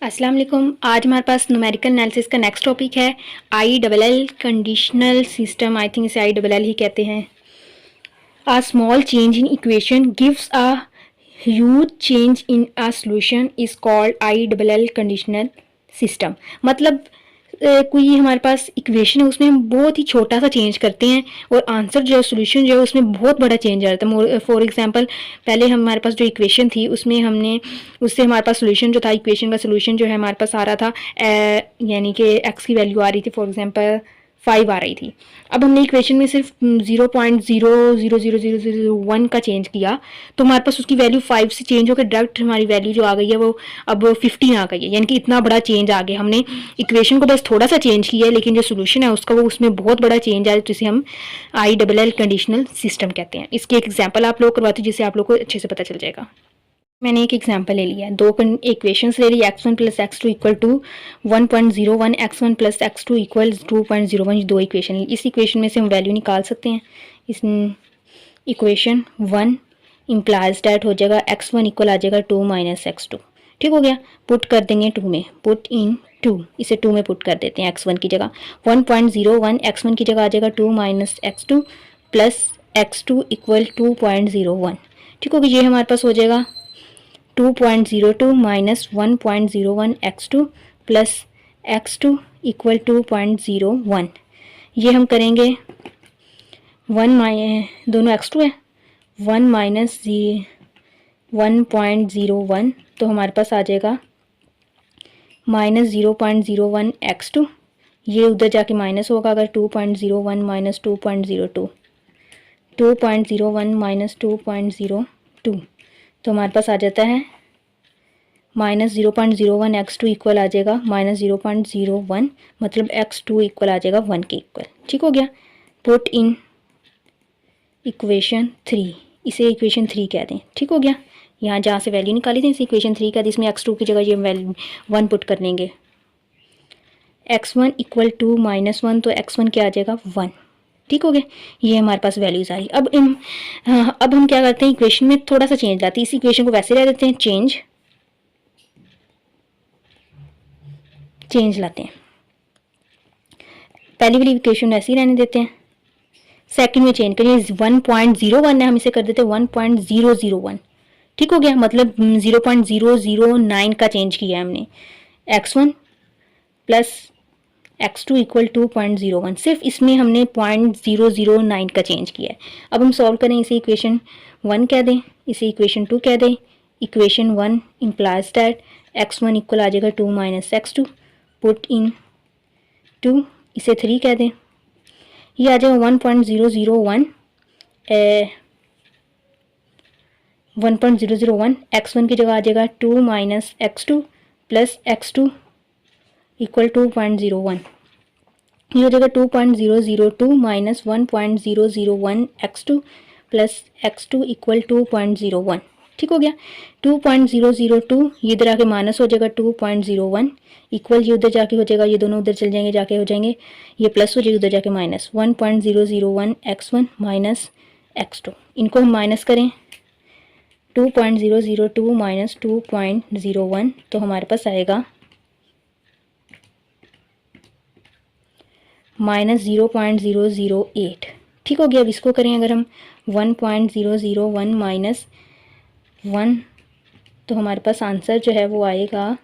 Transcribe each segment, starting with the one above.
अस्सलाम वालेकुम। आज हमारे पास न्यूमेरिकल एनालिसिस का नेक्स्ट टॉपिक है I double L conditional system. I think इसे आई डबल एल ही कहते हैं। A small change in equation gives a huge change in a solution is called I double L conditional system. मतलब कोई हमारे पास equation है, उसमें हम बहुत ही छोटा सा चेंज करते हैं और आंसर जो है, सोल्यूशन जो है, उसमें बहुत बड़ा चेंज आ जाता है। फॉर एग्जांपल, पहले हमारे पास जो इक्वेशन थी उसमें हमने उससे हमारे पास सोल्यूशन जो था, इक्वेशन का सोल्यूशन जो है हमारे पास आ रहा था, यानी कि एक्स की वैल्यू आ रही थी, फॉर एग्जांपल 5 आ रही थी। अब हमने इक्वेशन में सिर्फ 0.000001 का चेंज किया तो हमारे पास उसकी वैल्यू 5 से चेंज होकर डायरेक्ट हमारी वैल्यू जो आ गई है वो अब 15 आ गई है। यानी कि इतना बड़ा चेंज आ गया। हमने इक्वेशन को बस थोड़ा सा चेंज किया है, लेकिन जो सोल्यूशन है उसका वो उसमें बहुत बड़ा चेंज आया, जिसे हम I double L conditional system कहते हैं। इसके एक एग्जाम्पल आप लोग करवाते हैं जिससे आप लोग को अच्छे से पता चल जाएगा। मैंने एक एग्जांपल ले लिया है, दो इक्वेशंस ले ली, x1 plus x2 equal to 1.01, x1 plus x2 equal 2.01। दो इक्वेशन ली। इस इक्वेशन में से हम वैल्यू निकाल सकते हैं। इस इक्वेशन 1 इम्प्लाइज डैट हो जाएगा x1 इक्वल आ जाएगा 2 माइनस x2। ठीक हो गया। पुट कर देंगे 2 में, पुट इन 2, इसे 2 में पुट कर देते हैं। x1 की जगह 1.01, x1 की जगह आ जाएगा 2 minus x2 plus x2 equal 2.01। ठीक हो गया। ये हमारे पास हो जाएगा 2.02 minus 1.01 x2 plus x2 equal 2.01। ये हम करेंगे 1 दोनों x2 है, 1 माइनस 1.01, तो हमारे पास आ जाएगा माइनस 0.01 x2। ये उधर जाके माइनस होगा अगर 2.01 माइनस 2.02, 2.01 माइनस 2.02, तो हमारे पास आ जाता है माइनस 0.01 x2 इक्वल आ जाएगा माइनस 0.01, मतलब x2 इक्वल आ जाएगा 1 के इक्वल। ठीक हो गया। पुट इन इक्वेशन 3, इसे इक्वेशन 3 कह दें। ठीक हो गया। यहाँ जहाँ से वैल्यू निकाली थी इसे इक्वेशन 3 कह दें। इसमें x2 की जगह ये वैल्यू 1 पुट कर लेंगे। x1 इक्वल 2 माइनस 1, तो x1 क्या आ जाएगा 1। ठीक हो गया। ये हमारे पास वैल्यूज आ रही। अब हम क्या करते हैं, इक्वेशन में थोड़ा सा चेंज लाते हैं। इस इक्वेशन को वैसे रह देते हैं, चेंज लाते हैं। पहली वाली इक्वेशन ऐसे ही रहने देते हैं। सेकंड में चेंज करिए, 1.01 है, हम इसे कर देते हैं 1.001। ठीक हो गया। मतलब 0.009 का चेंज किया है हमने। x1 प्लस x2 इक्वल 2.01, सिर्फ इसमें हमने 0.009 का चेंज किया है। अब हम सॉल्व करें, इसे इक्वेशन 1 कह दें, इसे इक्वेशन 2 कह दें। Equation 1 implies that x1 equal आ जाएगा 2 माइनस x2, पुट इन 2, इसे 3 कह दें। ये आ जाएगा 1.001 1.001, x1 की जगह आ जाएगा 2 minus x2 plus x2 equal 2.01। ये हो जाएगा 2.002 minus 1.001 x2 plus x2 equal 2.01। ठीक हो गया। 2.002 ये इधर आके माइनस हो जाएगा 2.01 इक्वल, ये उधर जाके हो जाएगा, ये दोनों उधर चल जाएंगे, जाके हो जाएंगे, ये प्लस हो जाएगी, उधर जाके माइनस 1.001 x1 माइनस x2। इनको हम माइनस करें 2.002 माइनस 2.01, तो हमारे पास आएगा माइनस 0.008। ठीक हो गया। अब इसको करें अगर हम 1.001 माइनस 1, तो हमारे पास आंसर जो है वो आएगा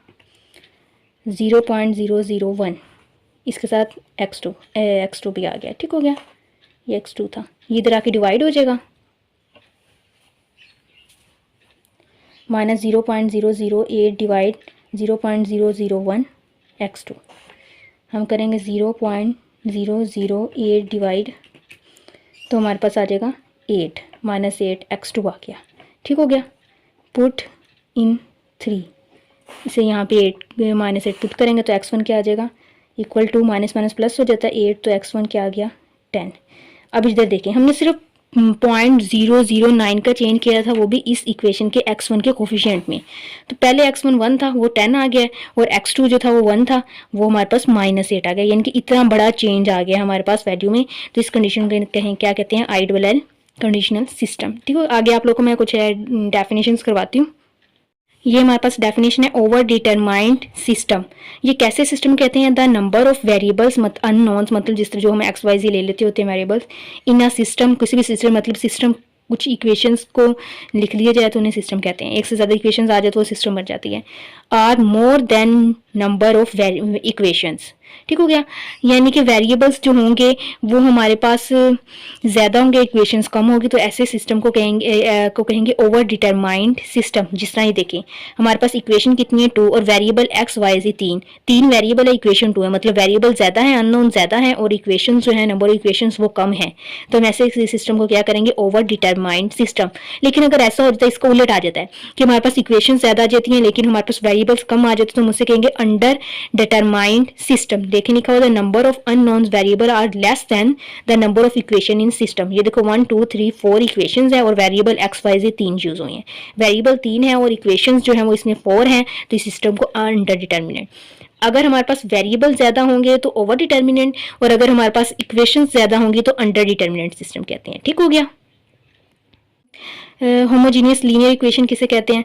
0.001। इसके साथ x2 भी आ गया। ठीक हो गया। ये x2 था, ये इधर आके डिवाइड हो जाएगा, माइनस 0.008 डिवाइड 0.001 x2। हम करेंगे 0.008 डिवाइड, तो हमारे पास आ जाएगा 8 माइनस 8 x2 आ गया। ठीक हो गया। पुट इन 3, इसे यहाँ पे 8 माइनस 8 पुट करेंगे तो x1 क्या आ जाएगा equal to, minus minus plus हो जाता है 8, तो x1 क्या आ गया 10। अब इधर देखें, हमने सिर्फ 0.009 का चेंज किया था, वो भी इस इक्वेशन के x1 के कोफिशिएंट में। तो पहले x1 1 था, वो 10 आ गया, और x2 जो था वो 1 था, वो हमारे पास माइनस 8 आ गया। यानी कि इतना बड़ा चेंज आ गया हमारे पास वैल्यू में। तो इस कंडीशन को कहें, क्या कहते हैं, I double L conditional system. ठीक है। आगे आप लोगों को मैं कुछ डेफिनेशंस करवाती हूँ। ये हमारे पास डेफिनेशन है ओवर डिटरमाइंड सिस्टम। ये कैसे सिस्टम कहते हैं? The number of variables unknowns, मतलब जिस तरह जो हम एक्स वाई जी ले लेते होते हैं वेरिएबल्स इन अ सिस्टम, किसी भी सिस्टम, मतलब सिस्टम कुछ इक्वेशंस को लिख लिया जाए तो उन्हें सिस्टम कहते हैं। एक से ज़्यादा इक्वेशंस आ जाए तो वो सिस्टम बन जाती है। Are more than number of equations, ठीक हो गया। यानी कि वेरिएबल्स जो होंगे वो हमारे पास ज़्यादा होंगे, इक्वेशंस कम होगी, तो ऐसे सिस्टम को कहेंगे ओवर डिटरमाइंड सिस्टम। जिस तरह ये देखें हमारे पास इक्वेशन कितनी है 2 और वेरिएबल एक्स वाई जी तीन वेरिएबल है, इक्वेशन 2 है, मतलब वेरिएबल ज़्यादा है, अननोन ज़्यादा है और इक्वेशन जो है नंबर ऑफ इक्वेशन वो कम है। तो हम ऐसे सिस्टम को क्या करेंगे? Over determined system. लेकिन अगर ऐसा हो जाता है, इसका उलट आ जाता है कि हमारे पास इक्वेशन ज़्यादा आ जाती हैं लेकिन हमारे पास वेरिएबल्स कम आ जाते हैं, तो हम उसे कहेंगे अंडर डिटरमाइंड सिस्टम। देखें लिखा हुआ the number of unknown variable are less than the number of equation in system. ये देखो 1 2 3 4 इक्वेशंस है और variable x y z 3 use हुई हैं। वेरिएबल 3 है और इक्वेशंस जो है वो इसमें 4 हैं, तो इस सिस्टम को अंडर डिटर्मिनेंट। अगर हमारे पास वेरिएबल ज्यादा होंगे तो ओवर डिटर्मिनेंट, और अगर हमारे पास इक्वेशंस ज्यादा होंगी तो अंडर डिटर्मिनेंट सिस्टम कहते हैं। ठीक हो गया। होमोजीनियस लीनियर इक्वेशन किसे कहते हैं?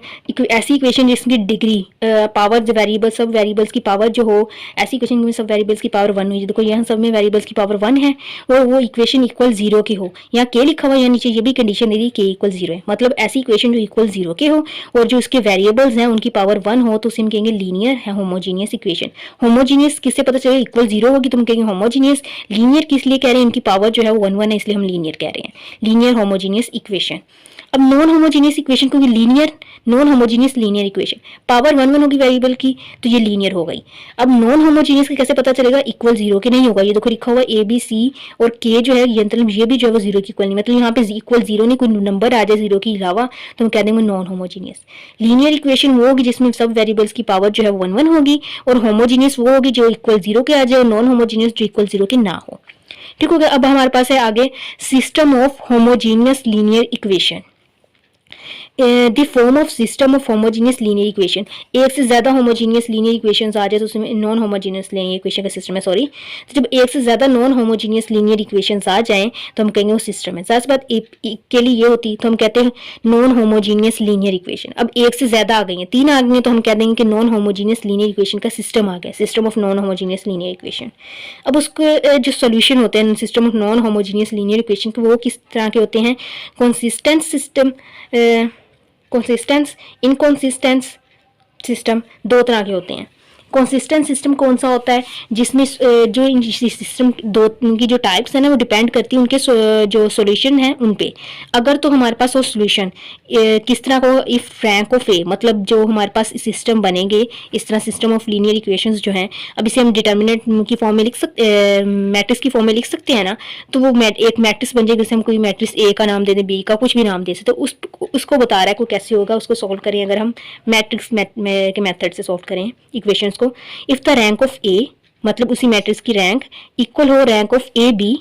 ऐसी इक्वेशन जिसकी डिग्री पावर वेरिएबल सब वेरिएबल्स की पावर जो हो, ऐसी इक्वेशन में सब वेरिएबल्स की पावर 1 हुई। देखो यहाँ सब में वेरिएबल्स की पावर 1 है और वो इक्वेशन इक्वल 0 की हो। यहाँ के लिखा हुआ है, नीचे ये भी कंडीशन दे दी के इक्वल 0 है, मतलब ऐसी इक्वेशन जो इक्वल 0 के हो और जो उसके वेरिएबल्स हैं उनकी पावर 1 हो, तो उसे हम कहेंगे लीनियर है होमोजीनियस इक्वेशन। होमोजीनियस किससे पता चलेगा? इक्वल 0 होगी तो हम कहेंगे होमोजीनियस। लीनियर किस लिए कह रहे हैं? इनकी पावर जो है वो 1 1 है, इसलिए हम लीनियर कह रहे हैं, लीनियर होमोजीनियस इक्वेशन। अब नॉन होमोजीनियस इक्वेशन, क्योंकि linear non homogeneous linear equation power 1 1 होगी वेरिएबल की, तो ये लीनियर हो गई। अब नॉन होमोजीनियस का कैसे पता चलेगा? इक्वल 0 के नहीं होगा। ये देखो लिखा हुआ ए बी सी और के जो है ये मतलब ये भी जो है वो 0 की इक्वल नहीं, मतलब यहाँ पे इक्वल 0 नहीं, कोई नंबर आ जाए 0 के अलावा तो हम कह देंगे नॉन होमोजीनियस। लीनियर इक्वेशन वो होगी जिसमें सब वेरिएबल्स की पावर जो है 1 1 होगी, और होमोजीनियस वो होगी जो इक्वल 0 के आ जाए, और नॉन होमोजीनियस जो इक्वल 0 के ना हो। ठीक हो गया। अब हमारे पास है आगे system of homogeneous linear equation. The form of system of homogeneous linear equation. एक से ज्यादा होमोजीनियस लीनियर इक्वेशंस आ जाए तो उसमें नॉन होमोजीनियस लीनियर इक्वेशन का सिस्टम है, सॉरी। तो जब एक से ज्यादा नॉन होमोजीनियस लीनियर इक्वेशंस आ जाएं तो हम कहेंगे वो सिस्टम है। साथ बात एक के लिए ये होती तो हम कहते हैं नॉन होमोजीनियस लीनियर इक्वेशन। अब एक से ज्यादा आ गई हैं, 3 आ गई हैं, तो हम कह देंगे कि नॉन होमोजीनियस लीनियर इक्वेशन का सिस्टम आ गया, system of non homogeneous linear equation. अब उसके जो सोल्यूशन होते हैं system of non homogeneous linear equation के, वो किस तरह के होते हैं? Consistent system, consistence, inconsistence system, 2 तरह के होते हैं। कंसिस्टेंट सिस्टम कौन सा होता है? जिसमें जो सिस्टम दो की जो टाइप्स है ना वो डिपेंड करती है उनके जो सॉल्यूशन है उन पे। अगर तो हमारे पास वो सॉल्यूशन किस तरह को, इफ रैंक ऑफ ए, मतलब जो हमारे पास सिस्टम बनेंगे इस तरह सिस्टम ऑफ लीनियर इक्वेशंस जो हैं, अब इसे हम डिटर्मिनेंट की फॉर्म में लिख सकते, मैट्रिक्स की फॉर्म में लिख सकते हैं ना, तो वो एक मैट्रिक्स बन जाएगी। जैसे हम कोई मैट्रिक्स ए का नाम दे दें, बी का कुछ भी नाम दे सकते, तो उसको बता रहा है को कैसे होगा, उसको सॉल्व करें अगर हम मैट्रिक्स के मेथड से सॉल्व करें इक्वेशंस को। इफ द रैंक ऑफ ए, मतलब उसी मैट्रिक्स की रैंक इक्वल हो रैंक ऑफ ए बी,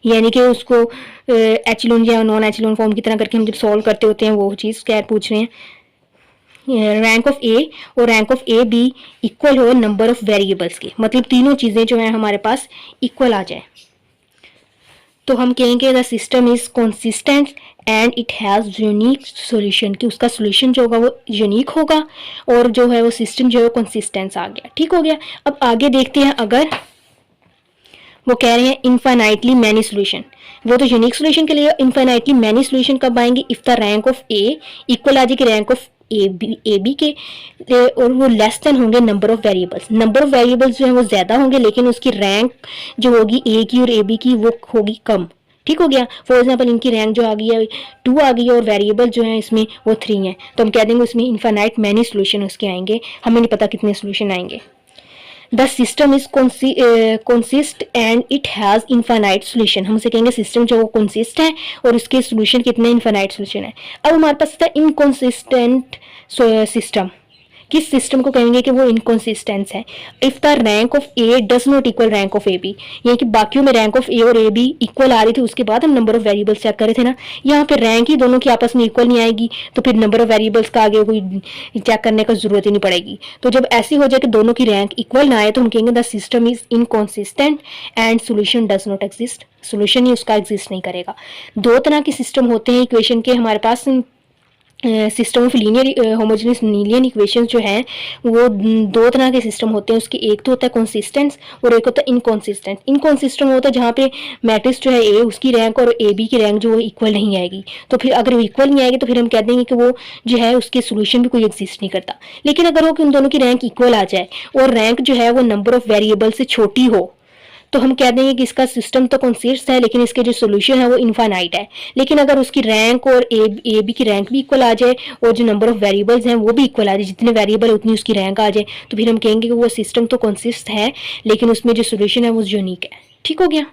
यानी कि उसको एचलोन या नॉन एचलोन फॉर्म की तरह करके हम जब सॉल्व करते होते हैं वो चीज़ क्या पूछ रहे हैं, रैंक ऑफ ए और rank of A B equal हो नंबर ऑफ वेरिएबल्स के, मतलब तीनों चीज़ें जो है हमारे पास इक्वल आ जाए, तो हम कहेंगे the system is consistent and it has unique solution, कि उसका सॉल्यूशन जो होगा वो यूनिक होगा और जो है वो सिस्टम जो है कंसिस्टेंस आ गया। ठीक हो गया। अब आगे देखते हैं, अगर वो कह रहे हैं इनफाइनाइटली मैनी सॉल्यूशन, वो तो यूनिक सॉल्यूशन के लिए इनफाइनाइटली मैनी सॉल्यूशन कब आएंगे? If the rank of A equal आ जाएगी रैंक ऑफ ए बी के, और वो लेस देन होंगे number of variables. Number of variables जो है वो ज्यादा होंगे लेकिन उसकी रैंक जो होगी ए की और ए बी की वो होगी कम। ठीक हो गया। फॉर एग्जाम्पल इनकी रैंक जो आ गई है 2 आ गई है और वेरिएबल जो है इसमें वो 3 है, तो हम कह देंगे उसमें इनफाइनाइट मैनी सॉल्यूशन उसके आएंगे, हमें नहीं पता कितने सॉल्यूशन आएंगे। The system is consist and it has infinite solution, हम उसे कहेंगे सिस्टम जो कंसिस्ट है और उसके सॉल्यूशन कितने इनफाइनाइट सॉल्यूशन है। अब हमारे पास था इनकंसिस्टेंट सिस्टम, किस सिस्टम को कहेंगे कि वो इनकंसिस्टेंस है? If the rank of A does not equal rank of A B, यानी कि बाकियों में रैंक ऑफ ए और ए बी इक्वल आ रही थी, उसके बाद हम नंबर ऑफ वेरिएबल्स चेक कर रहे थे ना, यहाँ पे रैंक ही दोनों की आपस में इक्वल नहीं आएगी, तो फिर नंबर ऑफ वेरिएबल्स का आगे कोई चेक करने का जरूरत ही नहीं पड़ेगी। तो जब ऐसी हो जाए कि दोनों की रैंक इक्वल ना आए तो हम कहेंगे the system is inconsistent and solution does not exist, solution ही उसका एग्जिस्ट नहीं करेगा। 2 तरह के सिस्टम होते हैं इक्वेशन के हमारे पास, system of linear homogeneous linear equations जो हैं वो दो तरह के सिस्टम होते हैं उसके। एक तो होता है कंसिस्टेंस और एक होता है इनकॉन्सिस्टेंट। इनकॉन्सिस्टेंट होता है जहाँ पे मैट्रिक्स जो है ए उसकी रैंक और ए बी की रैंक जो है इक्वल नहीं आएगी। तो फिर अगर वो इक्वल नहीं आएगी तो फिर हम कह देंगे कि वो जो है उसके सोल्यूशन भी कोई एग्जिस्ट नहीं करता। लेकिन अगर वो उन दोनों की रैंक इक्वल आ जाए और रैंक जो है वो नंबर ऑफ वेरिएबल से छोटी हो तो हम कह देंगे कि इसका सिस्टम तो कंसिस्ट है लेकिन इसके जो सोल्यूशन है वो इनफाइनाइट है। लेकिन अगर उसकी रैंक और ए बी की रैंक भी इक्वल आ जाए और जो नंबर ऑफ वेरिएबल्स हैं वो भी इक्वल आ जाए, जितने वेरिएबल उतनी उसकी रैंक आ जाए, तो फिर हम कहेंगे कि वो सिस्टम तो कंसिस्ट है लेकिन उसमें जो सोल्यूशन है वो यूनिक है। ठीक हो गया।